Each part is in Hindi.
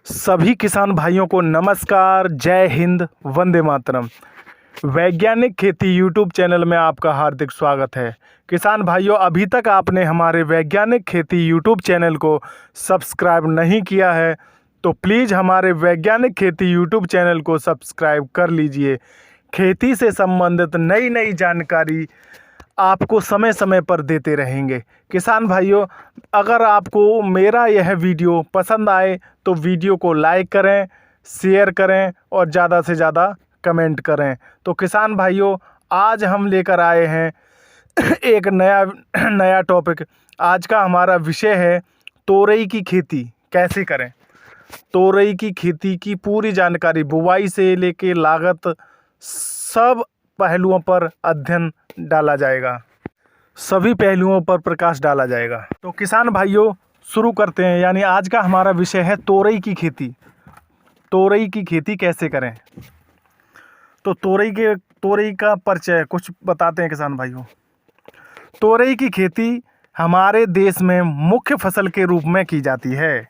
सभी किसान भाइयों को नमस्कार, जय हिंद, वंदे मातरम। वैज्ञानिक खेती यूट्यूब चैनल में आपका हार्दिक स्वागत है। किसान भाइयों, अभी तक आपने हमारे वैज्ञानिक खेती यूट्यूब चैनल को सब्सक्राइब नहीं किया है तो प्लीज़ हमारे वैज्ञानिक खेती यूट्यूब चैनल को सब्सक्राइब कर लीजिए। खेती से संबंधित नई नई जानकारी आपको समय समय पर देते रहेंगे। किसान भाइयों, अगर आपको मेरा यह वीडियो पसंद आए तो वीडियो को लाइक करें, शेयर करें और ज़्यादा से ज़्यादा कमेंट करें। तो किसान भाइयों, आज हम लेकर आए हैं एक नया टॉपिक। आज का हमारा विषय है तोरई की खेती कैसे करें। तोरई की खेती की पूरी जानकारी, बुवाई से लेके लागत, सब पहलुओं पर अध्ययन डाला जाएगा, सभी पहलुओं पर प्रकाश डाला जाएगा। तो किसान भाइयों, शुरू करते हैं। यानी आज का हमारा विषय है तोरई की खेती। तोरई की खेती कैसे करें। तो तोरई का परिचय कुछ बताते हैं किसान भाइयों। तोरई की खेती हमारे देश में मुख्य फसल के रूप में की जाती है।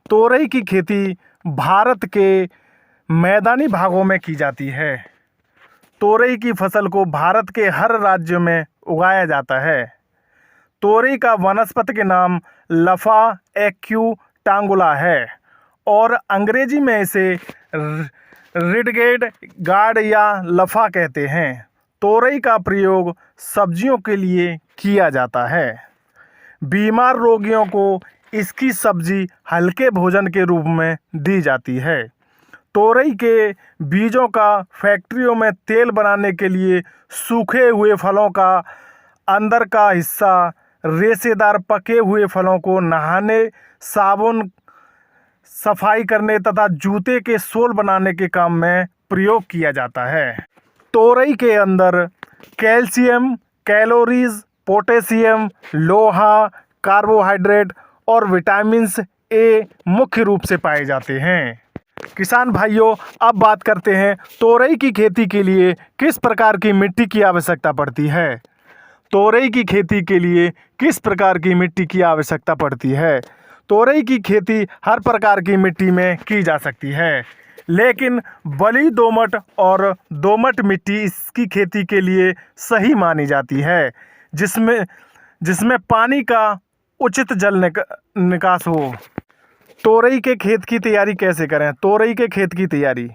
तोरई की खेती भारत के मैदानी भागों में की जाती है। तोरई की फसल को भारत के हर राज्य में उगाया जाता है। तोरई का वनस्पति के नाम लफा एक्यूटांगुला है और अंग्रेजी में इसे रिडगेड गार्ड या लफा कहते हैं। तोरई का प्रयोग सब्जियों के लिए किया जाता है। बीमार रोगियों को इसकी सब्जी हल्के भोजन के रूप में दी जाती है। तोरई के बीजों का फैक्ट्रियों में तेल बनाने के लिए सूखे हुए फलों का अंदर का हिस्सा रेशेदार पके हुए फलों को नहाने, साबुन, सफाई करने तथा जूते के सोल बनाने के काम में प्रयोग किया जाता है। तोरई के अंदर कैल्शियम, कैलोरीज, पोटेशियम, लोहा, कार्बोहाइड्रेट और विटामिन ए मुख्य रूप से पाए जाते हैं। किसान भाइयों, अब बात करते हैं तोरई की खेती के लिए किस प्रकार की मिट्टी की आवश्यकता पड़ती है। तोरई की खेती के लिए किस प्रकार की मिट्टी की आवश्यकता पड़ती है। तोरई की खेती हर प्रकार की मिट्टी में की जा सकती है, लेकिन बली दोमट और दोमट मिट्टी इसकी खेती के लिए सही मानी जाती है, जिसमें पानी का उचित जल निकास हो। तोरई के खेत की तैयारी कैसे करें। तोरई के खेत की तैयारी।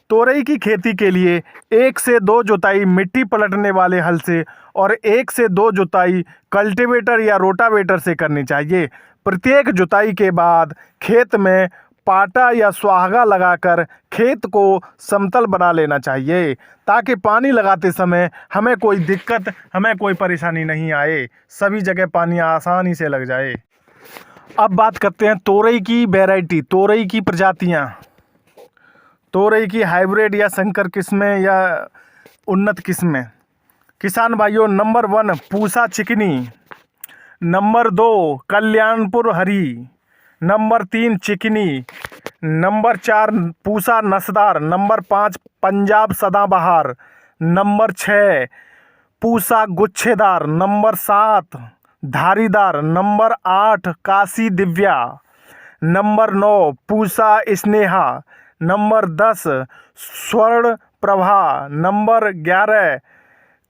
तोरई की खेती के लिए 1 से 2 जुताई मिट्टी पलटने वाले हल से और 1 से 2 जुताई कल्टीवेटर या रोटावेटर से करनी चाहिए। प्रत्येक जुताई के बाद खेत में पाटा या सुहागा लगाकर खेत को समतल बना लेना चाहिए, ताकि पानी लगाते समय हमें कोई दिक्कत, हमें कोई परेशानी नहीं आए, सभी जगह पानी आसानी से लग जाए। अब बात करते हैं तोरई की वैरायटी, तोरई की प्रजातियां। तोरई की हाइब्रिड या संकर किस्में या उन्नत किस्में। किसान भाइयों, नंबर 1 पूसा चिकनी, नंबर 2 कल्याणपुर हरी, नंबर 3 चिकनी, नंबर 4 पूसा नस्दार, नंबर 5 पंजाब सदाबहार, नंबर 6 पूसा गुच्छेदार, नंबर 7 धारीदार, number 8 Kashi Divya, number 9 Pusa Sneha, number 10 स्वर्ण प्रभा, नंबर 11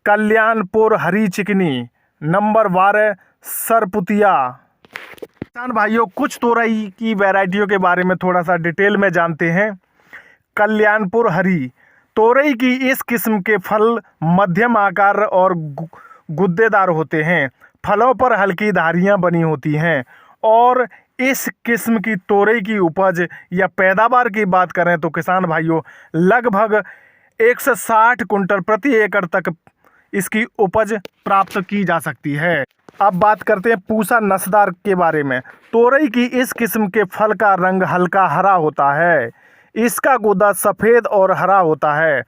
कल्याणपुर हरी चिकनी, नंबर 12 सरपुतिया। किसान भाइयों, कुछ तोरई की वैरायटियों के बारे में थोड़ा सा डिटेल में जानते हैं। कल्याणपुर हरी तोरई की इस किस्म के फल मध्यम आकार और गुद्देदार होते हैं। फलों पर हल्की धारियां बनी होती हैं और इस किस्म की तोरई की उपज या पैदावार की बात करें तो किसान भाइयों, लगभग 160 कुंटल प्रति एकड़ तक इसकी उपज प्राप्त की जा सकती है। अब बात करते हैं पूसा नस्दार के बारे में। तोरई की इस किस्म के फल का रंग हल्का हरा होता है। इसका गूदा सफ़ेद और हरा होता है।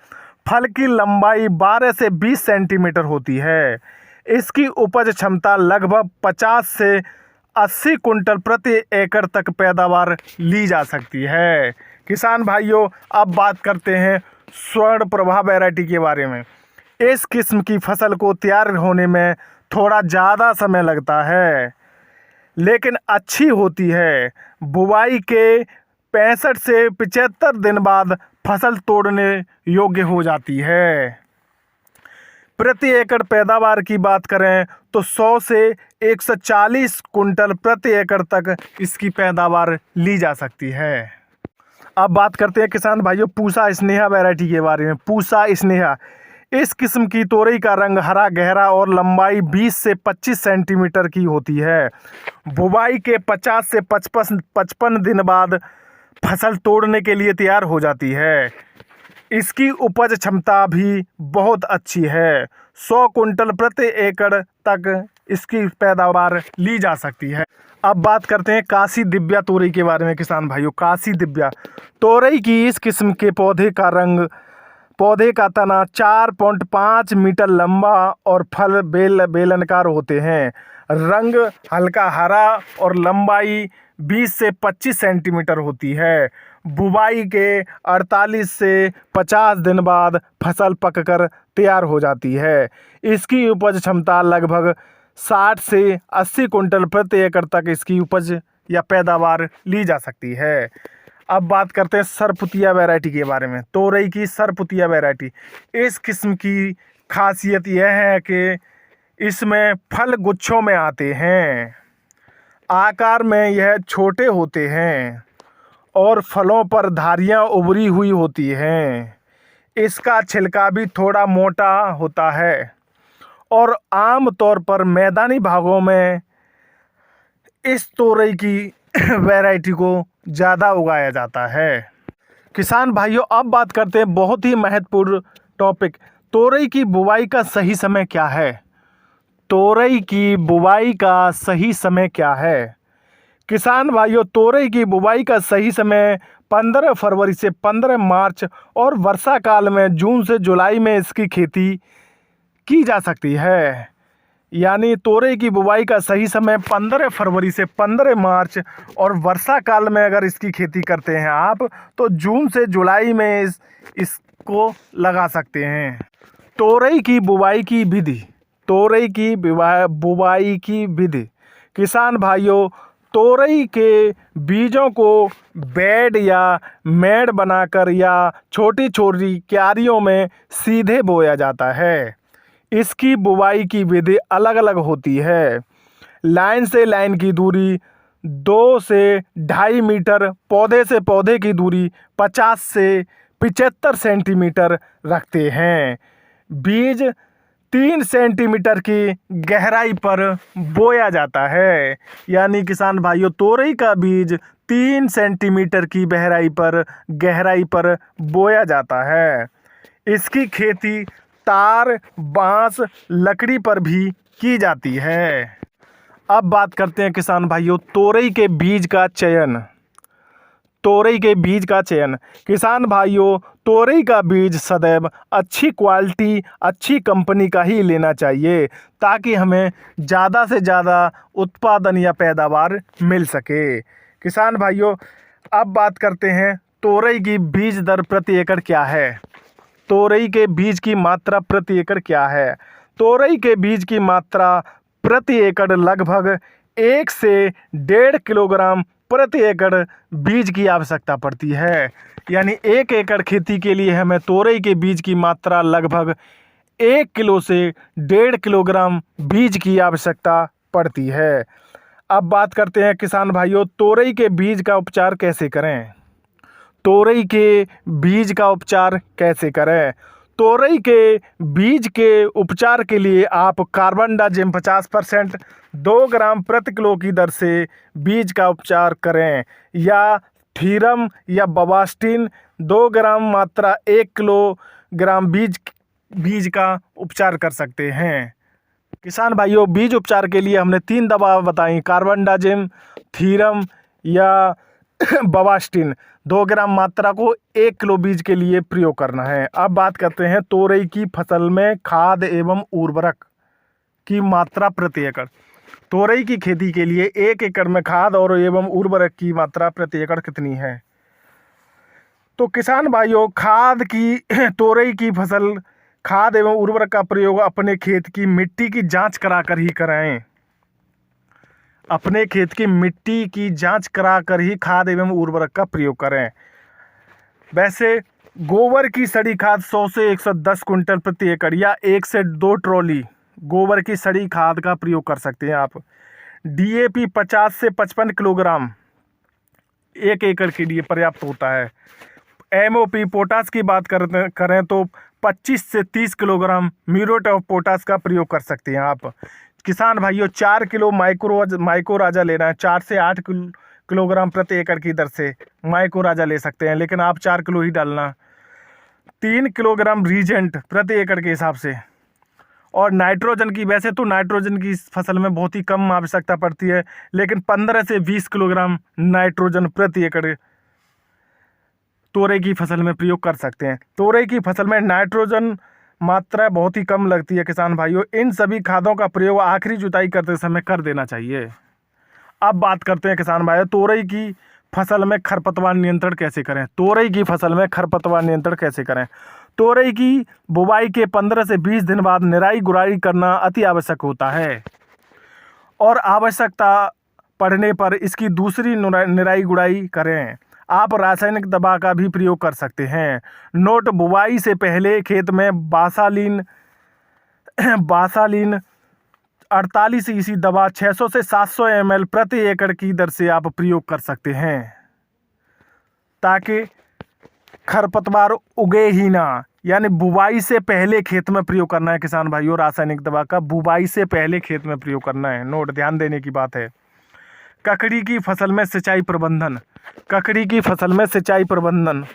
फल की लंबाई 12 से 20 सेंटीमीटर होती है। इसकी उपज क्षमता लगभग 50 से 80 कुंटल प्रति एकड़ तक पैदावार ली जा सकती है। किसान भाइयों, अब बात करते हैं स्वर्ण प्रभा वैरायटी के बारे में। इस किस्म की फसल को तैयार होने में थोड़ा ज़्यादा समय लगता है, लेकिन अच्छी होती है। बुवाई के 65 से 75 दिन बाद फसल तोड़ने योग्य हो जाती है। प्रति एकड़ पैदावार की बात करें तो 100 से 140 कुंटल प्रति एकड़ तक इसकी पैदावार ली जा सकती है। अब बात करते हैं किसान भाइयों पूसा स्नेहा वैरायटी के बारे में। पूसा स्नेहा इस किस्म की तोरई का रंग हरा गहरा और लंबाई 20 से 25 सेंटीमीटर की होती है। बुवाई के 50 से 55 दिन बाद फसल तोड़ने के लिए तैयार हो जाती है। इसकी उपज क्षमता भी बहुत अच्छी है। 100 कुंटल प्रति एकड़ तक इसकी पैदावार ली जा सकती है। अब बात करते हैं काशी दिव्या तोरई के बारे में किसान भाइयों। काशी दिव्या तोरई की इस किस्म के पौधे का तना 4.5 मीटर लंबा और फल बेलनाकार होते हैं। रंग हल्का हरा और लंबाई 20 से 25 सेंटीमीटर होती है। बुवाई के 48 से 50 दिन बाद फसल पककर तैयार हो जाती है। इसकी उपज क्षमता लगभग 60 से 80 कुंटल प्रति एकड़ तक इसकी उपज या पैदावार ली जा सकती है। अब बात करते हैं सरपुतिया वैरायटी के बारे में। तोरई की सरपुतिया वैरायटी इस किस्म की खासियत यह है कि इसमें फल गुच्छों में आते हैं। आकार में यह छोटे होते हैं और फलों पर धारियां उभरी हुई होती हैं। इसका छिलका भी थोड़ा मोटा होता है और आम तौर पर मैदानी भागों में इस तोरई की वैरायटी को ज़्यादा उगाया जाता है। किसान भाइयों अब बात करते हैं बहुत ही महत्वपूर्ण टॉपिक, तोरई की बुवाई का सही समय क्या है। तोरई की बुवाई का सही समय क्या है? किसान भाइयों तोरई की बुवाई का सही समय 15 फरवरी से 15 मार्च और वर्षा काल में जून से जुलाई में इसकी खेती की जा सकती है। यानी तोरई की बुवाई का सही समय 15 फरवरी से 15 मार्च और वर्षा काल में अगर इसकी खेती करते हैं आप तो जून से जुलाई में इसको लगा सकते हैं। तोरई की बुवाई की विधि। तोरई की बुवाई की विधि किसान भाइयों तोरई के बीजों को बेड या मेड़ बनाकर या छोटी छोटी क्यारियों में सीधे बोया जाता है। इसकी बुवाई की विधि अलग अलग होती है। लाइन से लाइन की दूरी 2 से 2.5 मीटर, पौधे से पौधे की दूरी 50 से 75 सेंटीमीटर रखते हैं। बीज 3 सेंटीमीटर की गहराई पर बोया जाता है। यानी किसान भाइयों तोरई का बीज 3 सेंटीमीटर की गहराई पर बोया जाता है। इसकी खेती तार, बांस, लकड़ी पर भी की जाती है। अब बात करते हैं किसान भाइयों तोरई के बीज का चयन। तोरई के बीज का चयन किसान भाइयों तोरई का बीज सदैव अच्छी क्वालिटी, अच्छी कंपनी का ही लेना चाहिए ताकि हमें ज़्यादा से ज़्यादा उत्पादन या पैदावार मिल सके। किसान भाइयों अब बात करते हैं तोरई की बीज दर प्रति एकड़ क्या है। तोरई के बीज की मात्रा प्रति एकड़ क्या है? तोरई के बीज की मात्रा प्रति एकड़ लगभग 1 से 1.5 किलोग्राम प्रति एकड़ बीज की आवश्यकता पड़ती है। यानी 1 एकड़ खेती के लिए हमें तोरई के बीज की मात्रा लगभग 1 किलो से 1.5 किलोग्राम बीज की आवश्यकता पड़ती है। अब बात करते हैं किसान भाइयों तोरई के बीज का उपचार कैसे करें। तोरई के बीज का उपचार कैसे करें? तोरई के बीज के उपचार के लिए आप कार्बनडाजिम 50% 2 ग्राम प्रति किलो की दर से बीज का उपचार करें या थीरम या बवास्टिन 2 ग्राम मात्रा 1 किलोग्राम बीज का उपचार कर सकते हैं। किसान भाइयों बीज उपचार के लिए हमने 3 दवा बताई, कार्बनडाजिम, थीरम या बवास्टिन। 2 ग्राम मात्रा को 1 किलो बीज के लिए प्रयोग करना है। अब बात करते हैं तोरई की फसल में खाद एवं उर्वरक की मात्रा प्रति एकड़। तोरई की खेती के लिए 1 एकड़ में खाद और एवं उर्वरक की मात्रा प्रति एकड़ कितनी है? तो किसान भाइयों तोरई की फसल खाद एवं उर्वरक का प्रयोग अपने खेत की मिट्टी की जांच कराकर ही कराएं। अपने खेत की मिट्टी की जांच कराकर ही खाद एवं उर्वरक का प्रयोग करें। वैसे गोबर की सड़ी खाद 100 से 110 कुंटल प्रति एकड़ या 1 से 2 ट्रॉली गोबर की सड़ी खाद का प्रयोग कर सकते हैं आप। डीएपी 50 से 55 किलोग्राम 1 एकड़ के लिए पर्याप्त होता है। एमओपी पोटास की बात करें तो 25 से 30 किलोग्राम म्यूरेट ऑफ पोटास का प्रयोग कर सकते हैं आप। किसान भाइयों 4 किलो माइको राजा लेना है, 4 से 8 किलोग्राम प्रति एकड़ की दर से माइको राजा ले सकते हैं, लेकिन आप 4 किलो ही डालना। 3 किलोग्राम रीजेंट प्रति एकड़ के हिसाब से। और नाइट्रोजन की, वैसे तो नाइट्रोजन की फसल में बहुत ही कम आवश्यकता पड़ती है, लेकिन 15 से 20 किलोग्राम नाइट्रोजन प्रति एकड़ तोरई की फसल में प्रयोग कर सकते हैं। तोरई की फसल में नाइट्रोजन मात्रा बहुत ही कम लगती है किसान भाइयों। इन सभी खादों का प्रयोग आखिरी जुताई करते समय कर देना चाहिए। अब बात करते हैं किसान भाइयों, तोरई की फसल में खरपतवार नियंत्रण कैसे करें। तोरई की फसल में खरपतवार नियंत्रण कैसे करें। तोरई की बुवाई के 15 से 20 दिन बाद निराई गुड़ाई करना अति आवश्यक होता है और आवश्यकता पड़ने पर इसकी दूसरी निराई गुड़ाई करें। आप रासायनिक दवा का भी प्रयोग कर सकते हैं। नोट: बुवाई से पहले खेत में बासालीन 48 ईसी दवा 600 से 700 ml प्रति एकड़ की दर से आप प्रयोग कर सकते हैं, ताकि खरपतवार उगे ही ना। यानी बुवाई से पहले खेत में प्रयोग करना है किसान भाइयों, रासायनिक दवा का बुवाई से पहले खेत में प्रयोग करना है। नोट, ध्यान देने की बात है। ककड़ी की फसल में सिंचाई प्रबंधन। ककड़ी की फसल में सिंचाई प्रबंधन,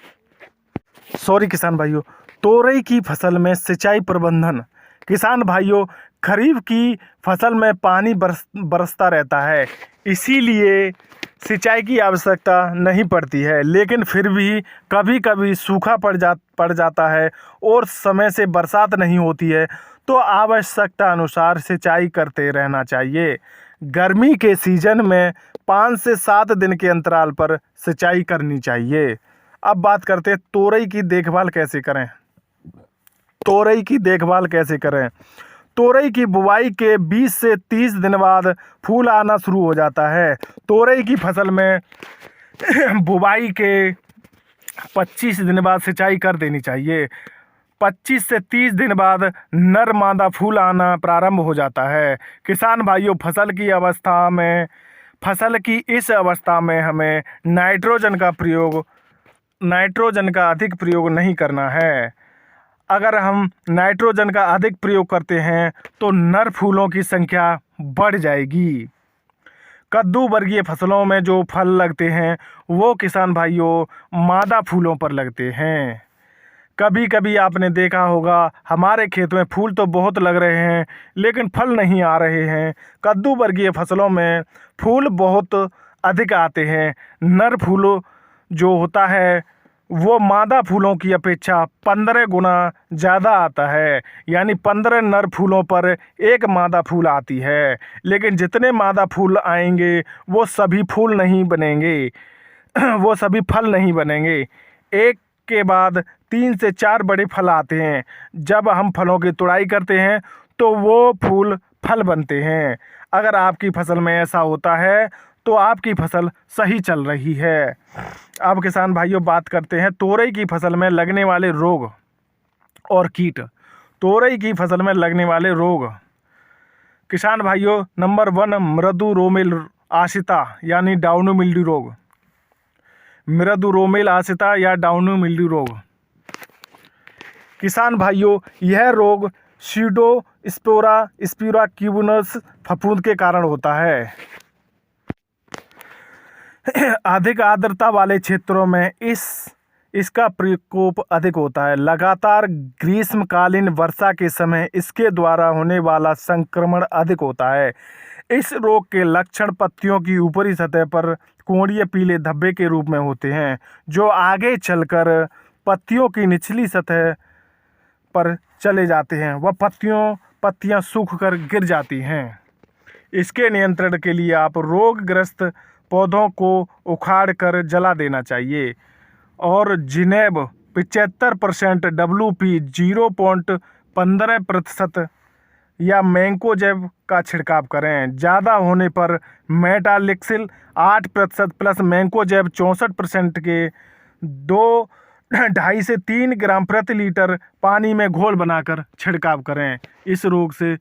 किसान भाइयों, तोरई की फसल में सिंचाई प्रबंधन। किसान भाइयों, खरीफ की फसल में पानी बरसता रहता है, इसीलिए सिंचाई की आवश्यकता नहीं पड़ती है, लेकिन फिर भी कभी कभी सूखा पड़ जाता है और समय से बरसात नहीं होती है, तो आवश्यकता अनुसार सिंचाई करते रहना चाहिए। गर्मी के सीजन में 5 से 7 दिन के अंतराल पर सिंचाई करनी चाहिए। अब बात करते हैं तोरई की देखभाल कैसे करें। तोरई की देखभाल कैसे करें। तोरई की बुवाई के 20 से 30 दिन बाद फूल आना शुरू हो जाता है। तोरई की फसल में बुवाई के 25 दिन बाद सिंचाई कर देनी चाहिए। 25 से 30 दिन बाद नर मादा फूल आना प्रारंभ हो जाता है। किसान भाइयों, फसल की इस अवस्था में हमें नाइट्रोजन का अधिक प्रयोग नहीं करना है। अगर हम नाइट्रोजन का अधिक प्रयोग करते हैं तो नर फूलों की संख्या बढ़ जाएगी। कद्दू वर्गीय फसलों में जो फल लगते हैं वो किसान भाइयों मादा फूलों पर लगते हैं। कभी कभी आपने देखा होगा हमारे खेत में फूल तो बहुत लग रहे हैं लेकिन फल नहीं आ रहे हैं। कद्दू वर्गीय फसलों में फूल बहुत अधिक आते हैं। नर फूल जो होता है वो मादा फूलों की अपेक्षा 15 गुना ज़्यादा आता है, यानी 15 नर फूलों पर एक मादा फूल आती है। लेकिन जितने मादा फूल आएंगे वो सभी फूल नहीं बनेंगे, वो सभी फल नहीं बनेंगे। एक के बाद 3 से 4 बड़े फल आते हैं। जब हम फलों की तुड़ाई करते हैं तो वो फल बनते हैं। अगर आपकी फसल में ऐसा होता है तो आपकी फसल सही चल रही है। अब किसान भाइयों बात करते हैं तोरई की फसल में लगने वाले रोग और कीट। तोरई की फसल में लगने वाले रोग किसान भाइयों, नंबर 1 मृदु रोमेल आशिता यानी डाउनो मिल्ड्यू रोग। मृदु रोमेल आशिता या डाउनो मिल्ड्यू रोग किसान भाइयों, यह रोग स्यूडोस्पोरा क्यूबिनस फफूंद के कारण होता है। अधिक आर्द्रता वाले क्षेत्रों में इसका प्रकोप अधिक होता है। लगातार ग्रीष्मकालीन वर्षा के समय इसके द्वारा होने वाला संक्रमण अधिक होता है। इस रोग के लक्षण पत्तियों की ऊपरी सतह पर कोणीय पीले धब्बे के रूप में होते हैं, जो आगे चलकर पत्तियों की निचली सतह पर चले जाते हैं। वह पत्तियां सूखकर गिर जाती हैं। इसके नियंत्रण के लिए आप रोगग्रस्त पौधों को उखाड़कर जला देना चाहिए और जिनेब 75% WP 0.15% या मैंकोजेब का छिड़काव करें। ज़्यादा होने पर मेटालिक्सिल 8% प्लस मैंकोजेब 64% के 2.5 से 3 ग्राम प्रति लीटर पानी में घोल बनाकर छिड़काव करें इस रोग से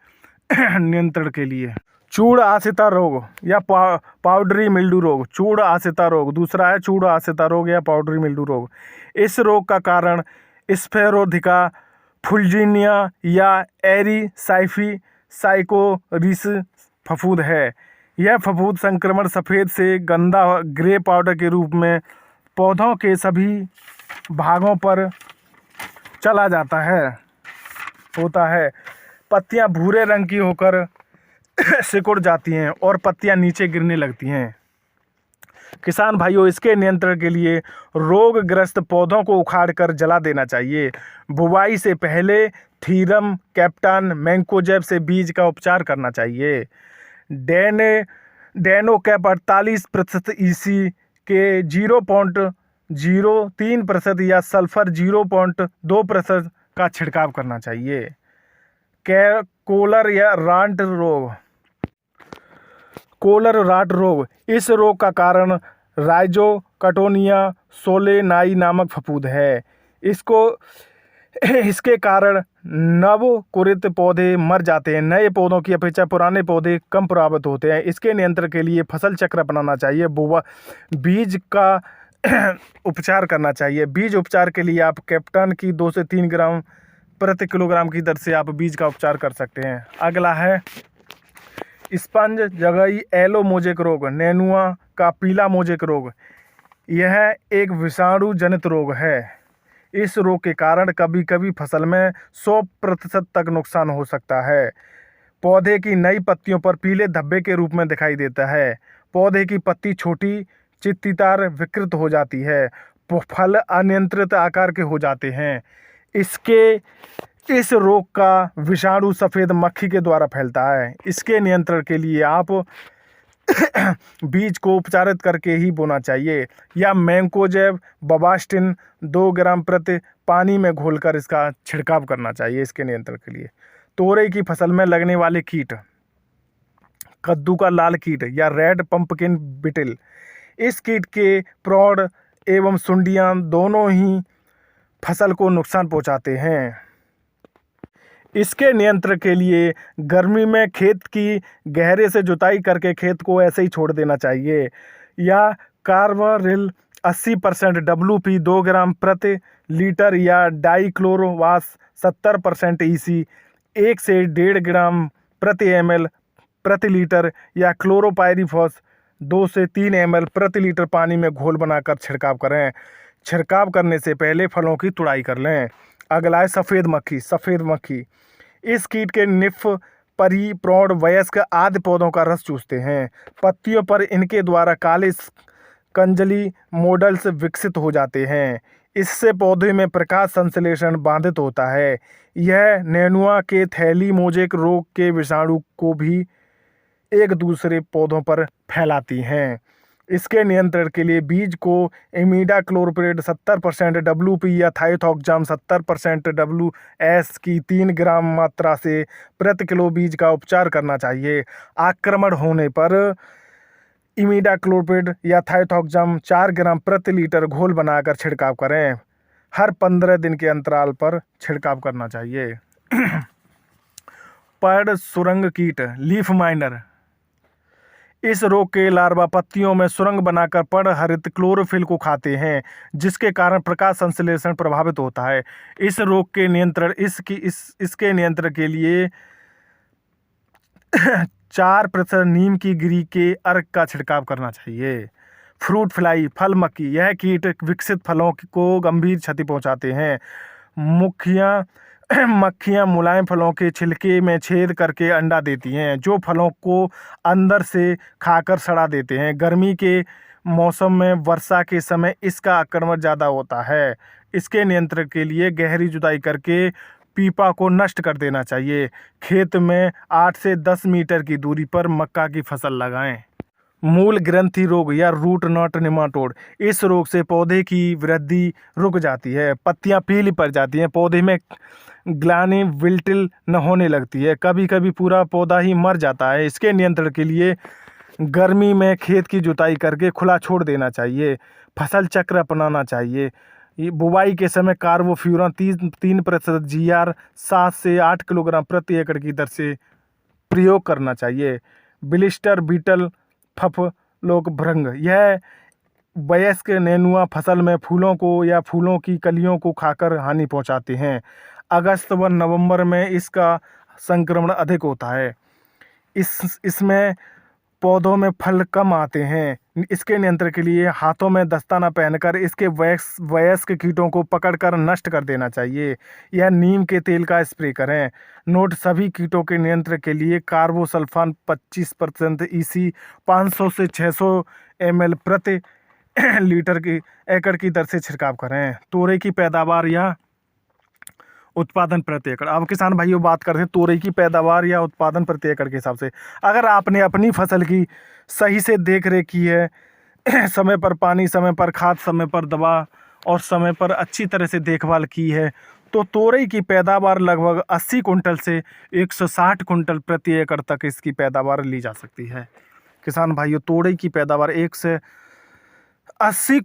नियंत्रण के लिए। चूड़ आसिता रोग या पाउडरी मिल्ड्यू रोग। चूड़ आसिता रोग दूसरा है, चूड़ आसिता रोग या पाउडरी मिल्ड्यू रोग। इस रोग का कारण स्पेरोधिका फुल्जीनिया या एरिसाइफी साइकोरिस फफूंद है। यह फफूंद संक्रमण सफ़ेद से गंदा ग्रे पाउडर के रूप में पौधों के सभी भागों पर चला जाता है होता है। पत्तियां भूरे रंग की होकर सिकुड़ जाती हैं और पत्तियां नीचे गिरने लगती हैं। किसान भाइयों, इसके नियंत्रण के लिए रोगग्रस्त पौधों को उखाड़कर जला देना चाहिए। बुवाई से पहले थीरम कैप्टान मैंकोजेब से बीज का उपचार करना चाहिए। डेनोकैप 48% ईसी के 0.03% या सल्फर 0.2% का छिड़काव करना चाहिए। कोलर या राट रोग। कोलर राट रोग, इस रोग का कारण राइजोकटोनिया सोलेनाई नामक फफूंद है। इसके कारण नवकुरित पौधे मर जाते हैं। नए पौधों की अपेक्षा पुराने पौधे कम प्रभावित होते हैं। इसके नियंत्रण के लिए फसल चक्र अपनाना चाहिए। बीज का उपचार करना चाहिए। बीज उपचार के लिए आप कैप्टन की 2 से 3 ग्राम प्रति किलोग्राम की दर से आप बीज का उपचार कर सकते हैं। अगला है स्पंज जगई एलो मोजेक रोग, नेनुआ का पीला मोजेक रोग। यह एक विषाणु जनित रोग है। इस रोग के कारण कभी कभी फसल में 100% तक नुकसान हो सकता है। पौधे की नई पत्तियों पर पीले धब्बे के रूप में दिखाई देता है। पौधे की पत्ती छोटी चित्तीदार विकृत हो जाती है। फल अनियंत्रित आकार के हो जाते हैं। इस रोग का विषाणु सफ़ेद मक्खी के द्वारा फैलता है। इसके नियंत्रण के लिए आप बीज को उपचारित करके ही बोना चाहिए या मैंकोजेब बबास्टिन 2 ग्राम प्रति पानी में घोलकर इसका छिड़काव करना चाहिए इसके नियंत्रण के लिए। तोरई की फसल में लगने वाले कीट, कद्दू का लाल कीट या रेड पंपकिन बिटल। इस कीट के प्रौढ़ एवं सुंडियां दोनों ही फसल को नुकसान पहुंचाते हैं। इसके नियंत्रण के लिए गर्मी में खेत की गहरे से जुताई करके खेत को ऐसे ही छोड़ देना चाहिए या कार्बारिल 80% WP 2 ग्राम प्रति लीटर या डाइक्लोरोवास 70% EC 1 से 1.5 ग्राम प्रति ml प्रति लीटर या क्लोरोपाइरीफॉस 2 से 3 ml प्रति लीटर पानी में घोल बनाकर छिड़काव करें। छिड़काव करने से पहले फलों की तुड़ाई कर लें। अगला है सफ़ेद मक्खी। इस कीट के निफ, परी, प्रौढ़, वयस्क आदि पौधों का रस चूसते हैं। पत्तियों पर इनके द्वारा काले कंजली मॉडल्स विकसित हो जाते हैं। इससे पौधे में प्रकाश संश्लेषण बाधित होता है। यह नेनुआ के थैली मोजेक रोग के विषाणु को भी एक दूसरे पौधों पर फैलाती हैं। इसके नियंत्रण के लिए बीज को इमिडाक्लोप्रिड 70% WP या थाइथॉक्सम 70% WS की 3 ग्राम मात्रा से प्रति किलो बीज का उपचार करना चाहिए। आक्रमण होने पर इमिडाक्लोप्रिड या थाइथॉक्सम 4 ग्राम प्रति लीटर घोल बनाकर छिड़काव करें। हर 15 दिन के अंतराल पर छिड़काव करना चाहिए। पर्ण सुरंग कीट, लीफ माइनर। इस रोग के लार्वा पत्तियों में सुरंग बनाकर पर्ण हरित क्लोरोफिल को खाते हैं, जिसके कारण प्रकाश संश्लेषण प्रभावित होता है। इस रोग के नियंत्रण इसके नियंत्रण के लिए 4% नीम की गिरी के अर्क का छिड़काव करना चाहिए। फ्रूट फ्लाई, फल मक्खी। यह कीट विकसित फलों को गंभीर क्षति पहुंचाते हैं। मक्खियाँ मुलायम फलों के छिलके में छेद करके अंडा देती हैं, जो फलों को अंदर से खाकर सड़ा देते हैं। गर्मी के मौसम में वर्षा के समय इसका आक्रमण ज़्यादा होता है। इसके नियंत्रण के लिए गहरी जुताई करके पीपा को नष्ट कर देना चाहिए। खेत में 8 से 10 मीटर की दूरी पर मक्का की फसल लगाएं। मूल ग्रंथि रोग या रूट नॉट निमाटोड, इस रोग से पौधे की वृद्धि रुक जाती है, पत्तियां पीली पड़ जाती हैं, पौधे में ग्लानी विल्टिल न होने लगती है, कभी कभी पूरा पौधा ही मर जाता है। इसके नियंत्रण के लिए गर्मी में खेत की जुताई करके खुला छोड़ देना चाहिए, फसल चक्र अपनाना चाहिए। ये बुवाई के समय कार्बोफ्यूरॉन 3% GR 7 से 8 किलोग्राम प्रति एकड़ की दर से प्रयोग करना चाहिए। ब्लिस्टर बीटल फफलोक भृंग, यह वयस्क नेनुआ फसल में फूलों को या फूलों की कलियों को खाकर हानि पहुंचाते हैं। अगस्त व नवंबर में इसका संक्रमण अधिक होता है। इसमें पौधों में फल कम आते हैं। इसके नियंत्रण के लिए हाथों में दस्ताना पहनकर इसके वयस्क कीटों को पकड़कर नष्ट कर देना चाहिए। यह नीम के तेल का स्प्रे करें। नोट, सभी कीटों के नियंत्रण के लिए कार्बोसल्फान 25% EC 500 से 600 ml प्रति लीटर की एकड़ की दर से छिड़काव करें। तोरई की पैदावार या उत्पादन प्रति एकड़, अब किसान भाइयों बात करते हैं तोरई की पैदावार या उत्पादन प्रति एकड़ के हिसाब से। अगर आपने अपनी फसल की सही से देख रेख की है, समय पर पानी, समय पर खाद, समय पर दवा और समय पर अच्छी तरह से देखभाल की है, तो तोरई की पैदावार लगभग 80 कुंटल से 160 कुंटल प्रति एकड़ तक इसकी पैदावार ली जा सकती है। किसान भाइयों, तोरई की पैदावार 80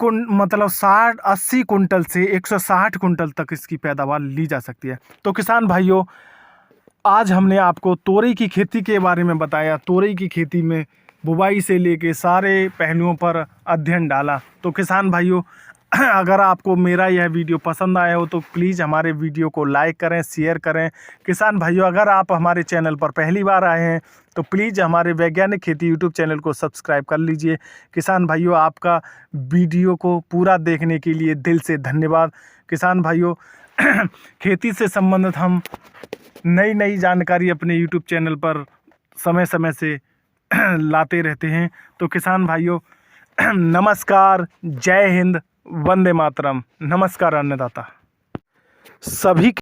कुंटल से 160 कुंटल तक इसकी पैदावार ली जा सकती है। तो किसान भाइयों, आज हमने आपको तोरई की खेती के बारे में बताया। तोरई की खेती में बुवाई से लेके सारे पहलुओं पर अध्ययन डाला। तो किसान भाइयों, अगर आपको मेरा यह वीडियो पसंद आया हो तो प्लीज़ हमारे वीडियो को लाइक करें, शेयर करें। किसान भाइयों, अगर आप हमारे चैनल पर पहली बार आए हैं तो प्लीज़ हमारे वैज्ञानिक खेती यूट्यूब चैनल को सब्सक्राइब कर लीजिए। किसान भाइयों, आपका वीडियो को पूरा देखने के लिए दिल से धन्यवाद। किसान भाइयों, खेती से संबंधित हम नई जानकारी अपने यूट्यूब चैनल पर समय समय से लाते रहते हैं। तो किसान भाइयों, नमस्कार, जय हिंद, वंदे मातरम। नमस्कार अन्नदाता सभी।